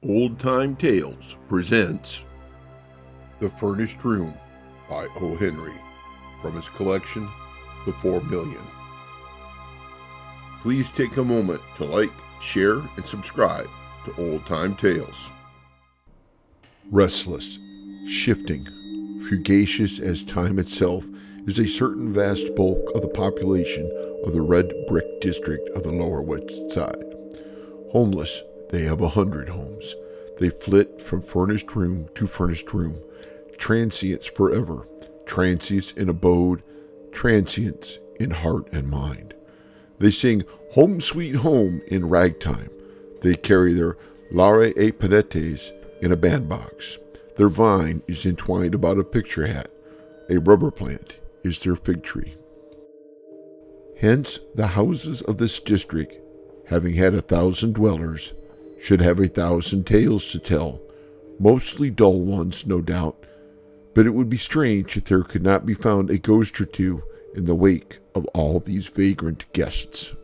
Old Time Tales presents The Furnished Room by O. Henry from his collection, The 4 Million. Please take a moment to like, share, and subscribe to Old Time Tales. Restless, shifting, fugacious as time itself is a certain vast bulk of the population of the red brick district of the Lower West Side. Homeless, they have 100 homes. They flit from furnished room to furnished room. Transients forever. Transients in abode. Transients in heart and mind. They sing Home Sweet Home in ragtime. They carry their Laure e Panettes in a bandbox. Their vine is entwined about a picture hat. A rubber plant is their fig tree. Hence, the houses of this district, having had 1,000 dwellers, should have 1,000 tales to tell, mostly dull ones, no doubt, but it would be strange if there could not be found a ghost or two in the wake of all these vagrant guests.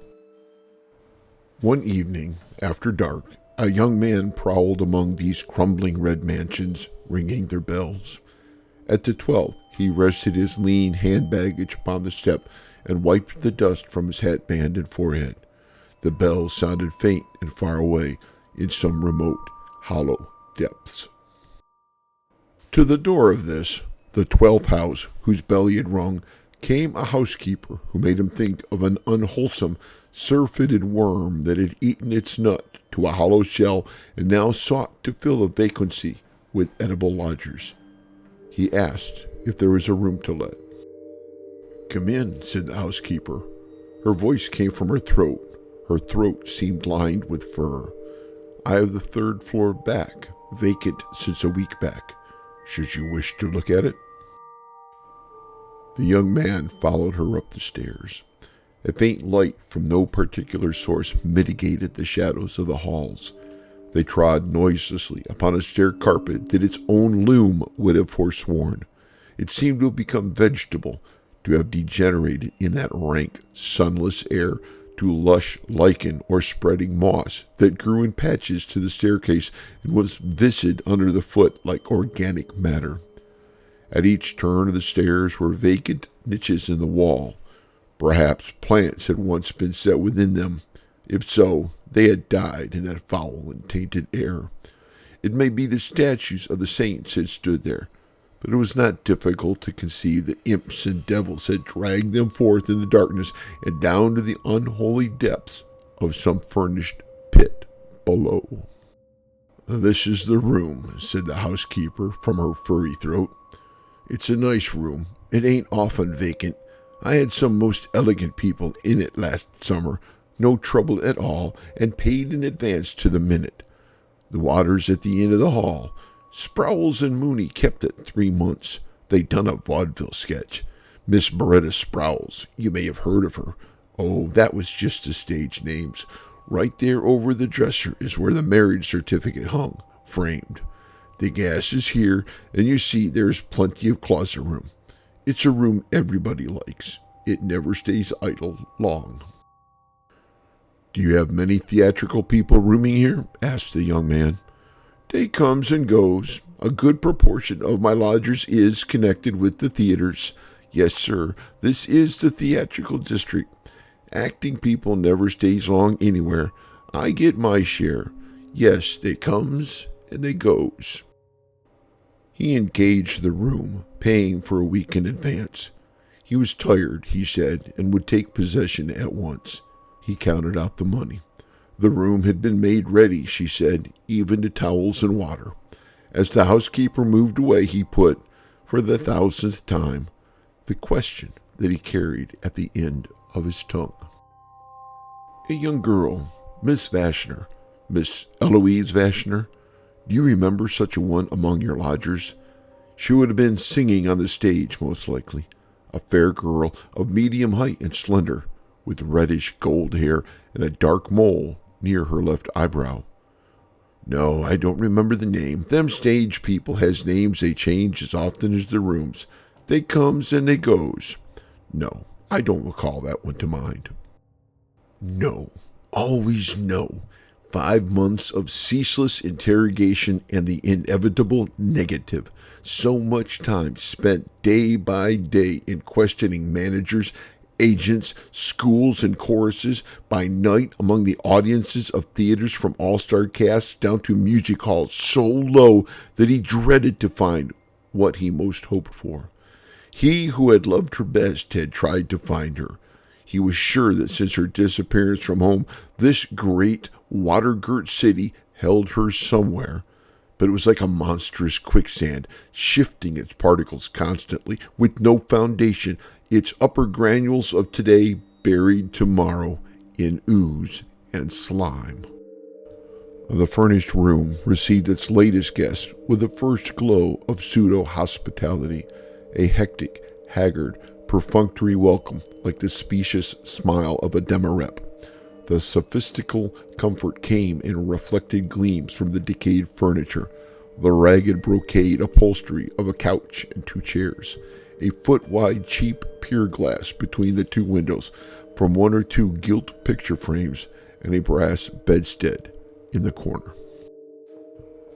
One evening, after dark, a young man prowled among these crumbling red mansions, ringing their bells. At the 12th, he rested his lean hand baggage upon the step and wiped the dust from his hatband and forehead. The bells sounded faint and far away, in some remote, hollow depths. To the door of this, the 12th house, whose bell he had rung, came a housekeeper who made him think of an unwholesome, surfeited worm that had eaten its nut to a hollow shell and now sought to fill a vacancy with edible lodgers. He asked if there was a room to let. "Come in," said the housekeeper. Her voice came from her throat. Her throat seemed lined with fur. "I have the 3rd floor back, vacant since a week back. Should you wish to look at it?" The young man followed her up the stairs. A faint light from no particular source mitigated the shadows of the halls. They trod noiselessly upon a stair carpet that its own loom would have forsworn. It seemed to have become vegetable, to have degenerated in that rank, sunless air to lush lichen or spreading moss that grew in patches to the staircase and was viscid under the foot like organic matter. At each turn of the stairs were vacant niches in the wall. Perhaps plants had once been set within them. If so, they had died in that foul and tainted air. It may be the statues of the saints had stood there, but it was not difficult to conceive that imps and devils had dragged them forth in the darkness and down to the unholy depths of some furnished pit below. "This is the room," said the housekeeper from her furry throat. "It's a nice room. It ain't often vacant. I had some most elegant people in it last summer, no trouble at all, and paid in advance to the minute. The water's at the end of the hall. Sprowls and Mooney kept it 3 months. They done a vaudeville sketch. Miss Beretta Sprowls, you may have heard of her. Oh, that was just the stage names. Right there over the dresser is where the marriage certificate hung, framed. The gas is here, and you see there's plenty of closet room. It's a room everybody likes. It never stays idle long." "Do you have many theatrical people rooming here?" asked the young man. "They comes and goes. A good proportion of my lodgers is connected with the theaters. Yes, sir, this is the theatrical district. Acting people never stays long anywhere. I get my share. Yes, they comes and they goes." He engaged the room, paying for a week in advance. He was tired, he said, and would take possession at once. He counted out the money. The room had been made ready, she said, even to towels and water. As the housekeeper moved away, he put, for the 1,000th time, the question that he carried at the end of his tongue. "A young girl, Miss Vashner, Miss Eloise Vashner, do you remember such a one among your lodgers? She would have been singing on the stage, most likely. A fair girl of medium height and slender, with reddish gold hair and a dark mole near her left eyebrow." "No, I don't remember the name. Them stage people has names they change as often as the rooms. They comes and they goes. No, I don't recall that one to mind." "No, always no. 5 months of ceaseless interrogation and the inevitable negative. So much time spent day by day in questioning managers, agents, schools, and choruses, by night among the audiences of theaters from all-star casts down to music halls so low that he dreaded to find what he most hoped for. He who had loved her best had tried to find her. He was sure that since her disappearance from home, this great, water-girt city held her somewhere. But it was like a monstrous quicksand, shifting its particles constantly, with no foundation, its upper granules of today buried tomorrow in ooze and slime. The Furnished Room received its latest guest with the first glow of pseudo-hospitality, a hectic, haggard, perfunctory welcome like the specious smile of a demirep. The sophistical comfort came in reflected gleams from the decayed furniture, the ragged brocade upholstery of a couch and 2 chairs, a foot-wide cheap pier glass between the 2 windows, from 1 or 2 gilt picture frames, and a brass bedstead in the corner.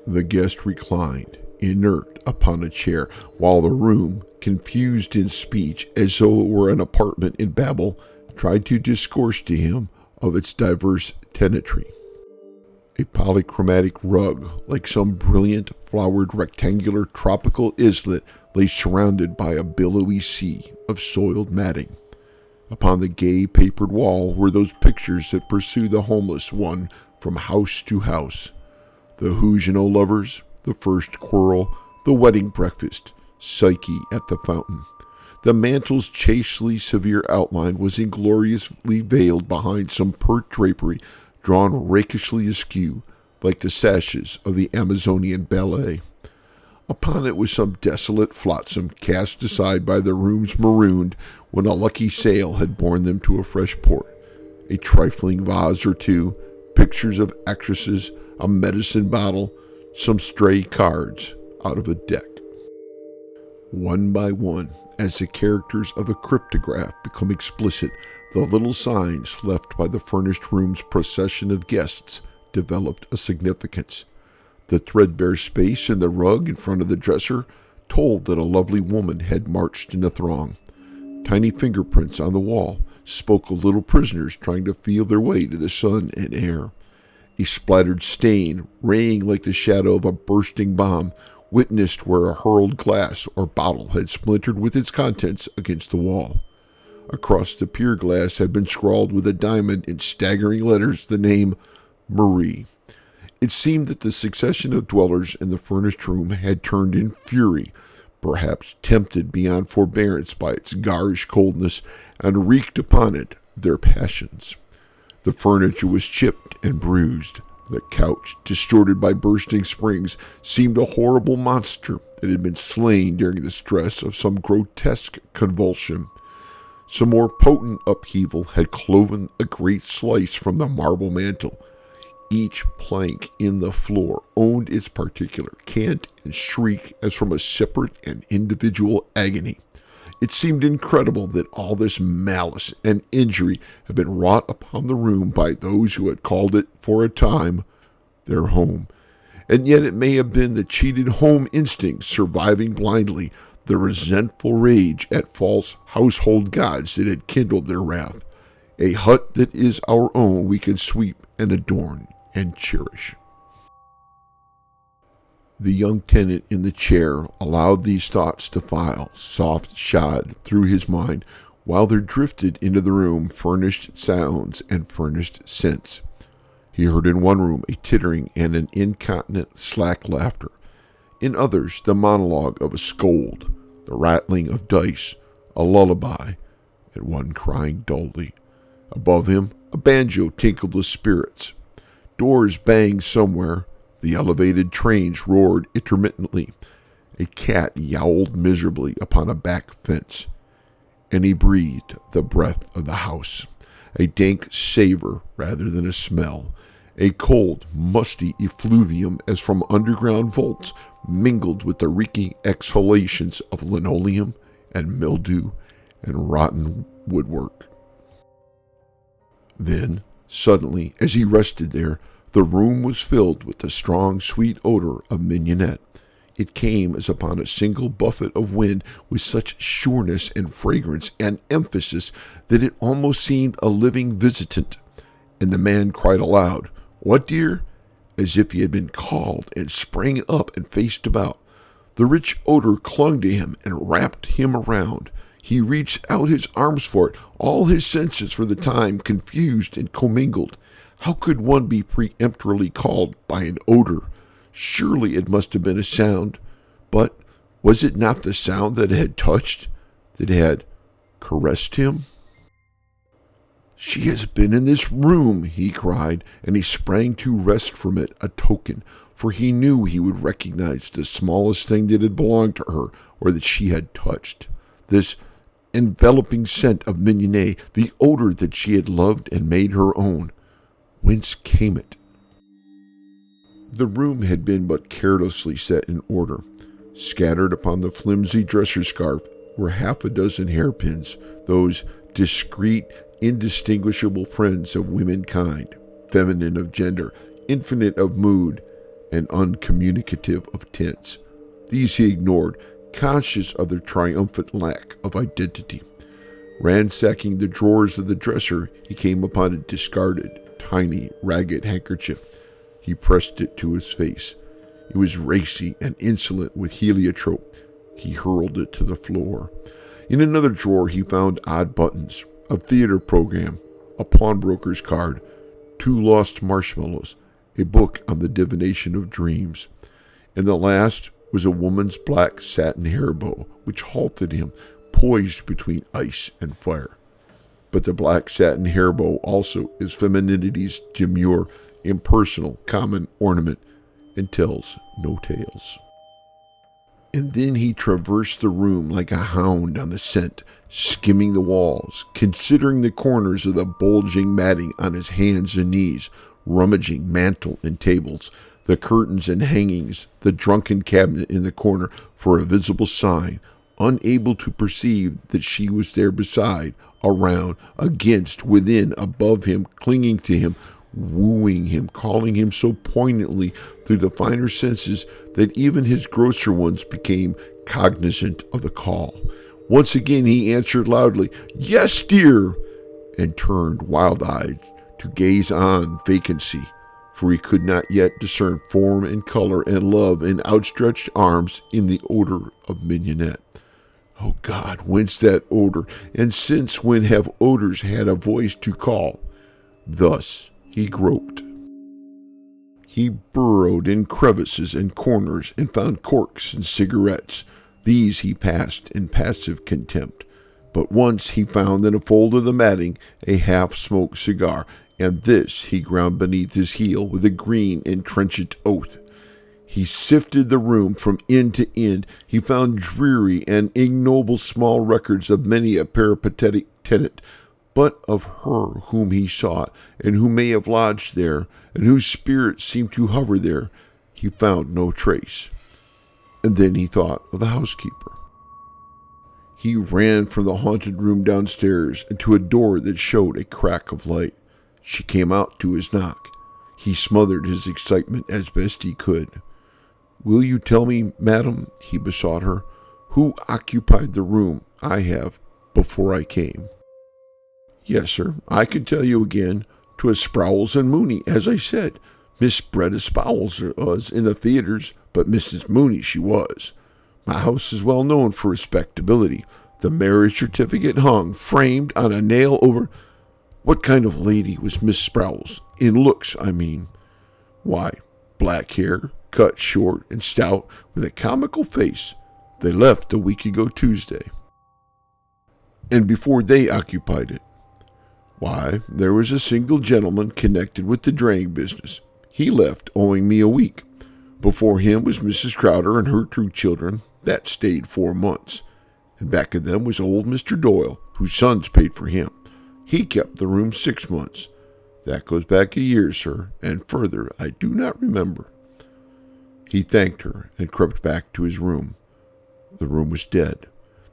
The guest reclined, inert, upon a chair, while the room, confused in speech as though it were an apartment in Babel, tried to discourse to him of its diverse tenantry. A polychromatic rug, like some brilliant, flowered, rectangular tropical islet, lay surrounded by a billowy sea of soiled matting. Upon the gay papered wall were those pictures that pursue the homeless one from house to house. The Huguenot lovers, the first quarrel, the wedding breakfast, Psyche at the fountain. The mantle's chastely severe outline was ingloriously veiled behind some pert drapery drawn rakishly askew, like the sashes of the Amazonian ballet. Upon it was some desolate flotsam cast aside by the rooms marooned when a lucky sail had borne them to a fresh port. A trifling vase or 2, pictures of actresses, a medicine bottle, some stray cards out of a deck. One by one, as the characters of a cryptograph become explicit, the little signs left by the Furnished Room's procession of guests developed a significance. The threadbare space in the rug in front of the dresser told that a lovely woman had marched in the throng. Tiny fingerprints on the wall spoke of little prisoners trying to feel their way to the sun and air. A splattered stain, raying like the shadow of a bursting bomb, witnessed where a hurled glass or bottle had splintered with its contents against the wall. Across the pier glass had been scrawled with a diamond in staggering letters the name Marie. It seemed that the succession of dwellers in the Furnished Room had turned in fury, perhaps tempted beyond forbearance by its garish coldness, and wreaked upon it their passions. The furniture was chipped and bruised. The couch, distorted by bursting springs, seemed a horrible monster that had been slain during the stress of some grotesque convulsion. Some more potent upheaval had cloven a great slice from the marble mantel. Each plank in the floor owned its particular cant and shriek as from a separate and individual agony. It seemed incredible that all this malice and injury had been wrought upon the room by those who had called it, for a time, their home. And yet it may have been the cheated home instinct surviving blindly, the resentful rage at false household gods that had kindled their wrath. A hut that is our own we can sweep and adorn and cherish. The young tenant in the chair allowed these thoughts to file, soft-shod, through his mind, while there drifted into the room furnished sounds and furnished scents. He heard in one room a tittering and an incontinent slack laughter. In others, the monologue of a scold, the rattling of dice, a lullaby, and one crying dully. Above him, a banjo tinkled with spirits. Doors banged somewhere. The elevated trains roared intermittently. A cat yowled miserably upon a back fence. And he breathed the breath of the house, a dank savor rather than a smell, a cold, musty effluvium as from underground vaults, mingled with the reeking exhalations of linoleum and mildew and rotten woodwork. Then, suddenly, as he rested there, The room was filled with the strong, sweet odor of mignonette. It came as upon a single buffet of wind with such sureness and fragrance and emphasis that it almost seemed a living visitant. And the man cried aloud, "What, dear?" as if he had been called, and sprang up and faced about. The rich odor clung to him and wrapped him around. He reached out his arms for it, all his senses for the time confused and commingled. How could one be peremptorily called by an odor? Surely it must have been a sound. But was it not the sound that had touched, that had caressed him? "She has been in this room," he cried, and he sprang to wrest from it a token, for he knew he would recognize the smallest thing that had belonged to her or that she had touched. This enveloping scent of mignonette, the odor that she had loved and made her own. Whence came it? The room had been but carelessly set in order. Scattered upon the flimsy dresser scarf were half a dozen hairpins, those discreet, indistinguishable friends of womankind, feminine of gender, infinite of mood, and uncommunicative of tints. These he ignored, conscious of their triumphant lack of identity. Ransacking the drawers of the dresser, he came upon a discarded, tiny, ragged handkerchief. He pressed it to his face. It was racy and insolent with heliotrope. He hurled it to the floor. In another drawer he found odd buttons, a theater program, a pawnbroker's card, 2 lost marshmallows, a book on the divination of dreams. And the last was a woman's black satin hair bow, which halted him, poised between ice and fire. But the black satin hair bow also is femininity's demure, impersonal, common ornament, and tells no tales. And then he traversed the room like a hound on the scent, skimming the walls, considering the corners of the bulging matting on his hands and knees, rummaging mantel and tables, the curtains and hangings, the drunken cabinet in the corner for a visible sign, unable to perceive that she was there beside, around, against, within, above him, clinging to him, wooing him, calling him so poignantly through the finer senses that even his grosser ones became cognizant of the call. Once again he answered loudly, "Yes, dear," and turned wild-eyed to gaze on vacancy, for he could not yet discern form and color and love in outstretched arms in the odor of mignonette. Oh God, whence that odor, and since when have odors had a voice to call? Thus he groped. He burrowed in crevices and corners and found corks and cigarettes. These he passed in passive contempt. But once he found in a fold of the matting a half-smoked cigar, and this he ground beneath his heel with a green and trenchant oath. He sifted the room from end to end. He found dreary and ignoble small records of many a peripatetic tenant, but of her whom he sought, and who may have lodged there, and whose spirit seemed to hover there, he found no trace. And then he thought of the housekeeper. He ran from the haunted room downstairs and to a door that showed a crack of light. She came out to his knock. He smothered his excitement as best he could. "Will you tell me, madam," he besought her, "who occupied the room I have before I came?" "Yes, sir, I can tell you again. 'Twas Sprowls and Mooney, as I said. Miss Breda Sprowls was in the theaters, but Mrs. Mooney she was. My house is well known for respectability. The marriage certificate hung, framed on a nail over—" "What kind of lady was Miss Sprowls? In looks, I mean." "Why, black hair, cut short and stout, with a comical face. They left a week ago Tuesday." "And before they occupied it?" "Why, there was a single gentleman connected with the draying business. He left, owing me a week. Before him was Mrs. Crowder and her 2 children. That stayed 4 months. And back of them was old Mr. Doyle, whose sons paid for him. He kept the room 6 months. That goes back a year, sir, and further I do not remember." He thanked her and crept back to his room. The room was dead.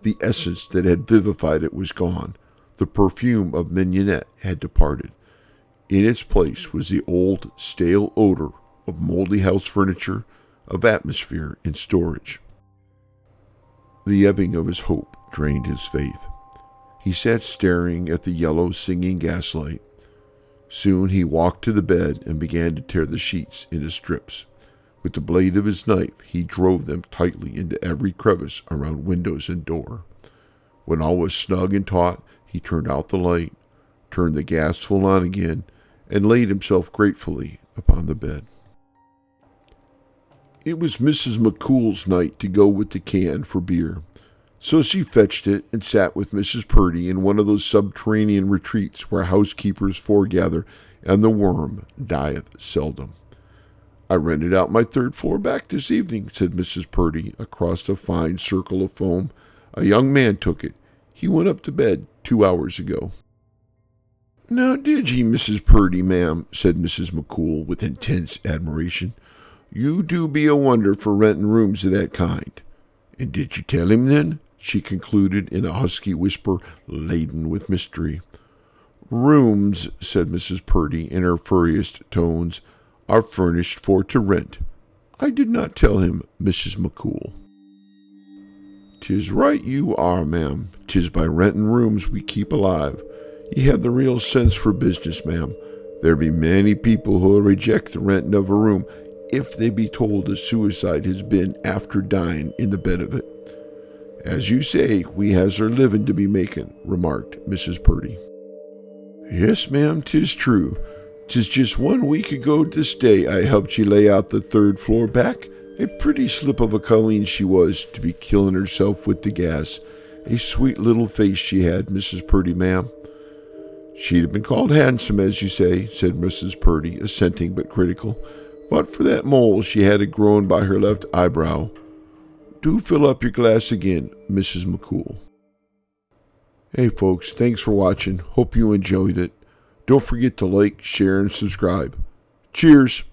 The essence that had vivified it was gone. The perfume of mignonette had departed. In its place was the old, stale odor of moldy house furniture, of atmosphere in storage. The ebbing of his hope drained his faith. He sat staring at the yellow, singing gaslight. Soon he walked to the bed and began to tear the sheets into strips. With the blade of his knife, he drove them tightly into every crevice around windows and door. When all was snug and taut, he turned out the light, turned the gas full on again, and laid himself gratefully upon the bed. It was Mrs. McCool's night to go with the can for beer, so she fetched it and sat with Mrs. Purdy in one of those subterranean retreats where housekeepers foregather and the worm dieth seldom. "I rented out my third floor back this evening," said Mrs. Purdy across a fine circle of foam. "A young man took it. He went up to bed 2 hours ago." "Now did he, Mrs. Purdy, ma'am?" said Mrs. McCool with intense admiration. "You do be a wonder for renting rooms of that kind. And did you tell him then?" she concluded in a husky whisper laden with mystery. "Rooms," said Mrs. Purdy in her furriest tones, "are furnished for to rent. I did not tell him, Mrs. McCool." "'Tis right you are, ma'am. 'Tis by renting rooms we keep alive. Ye have the real sense for business, ma'am. There be many people who'll reject the renting of a room if they be told a suicide has been after dying in the bed of it. As you say, we has our living to be making," remarked Mrs. Purdy. "Yes, ma'am, 'tis true. 'Tis just 1 week ago this day I helped ye lay out the third floor back. A pretty slip of a Colleen she was, to be killing herself with the gas. A sweet little face she had, Mrs. Purdy, ma'am." "She'd have been called handsome, as you say," said Mrs. Purdy, assenting but critical. "But for that mole she had it growing by her left eyebrow. Do fill up your glass again, Mrs. McCool." Hey folks, thanks for watching. Hope you enjoyed it. Don't forget to like, share, and subscribe. Cheers!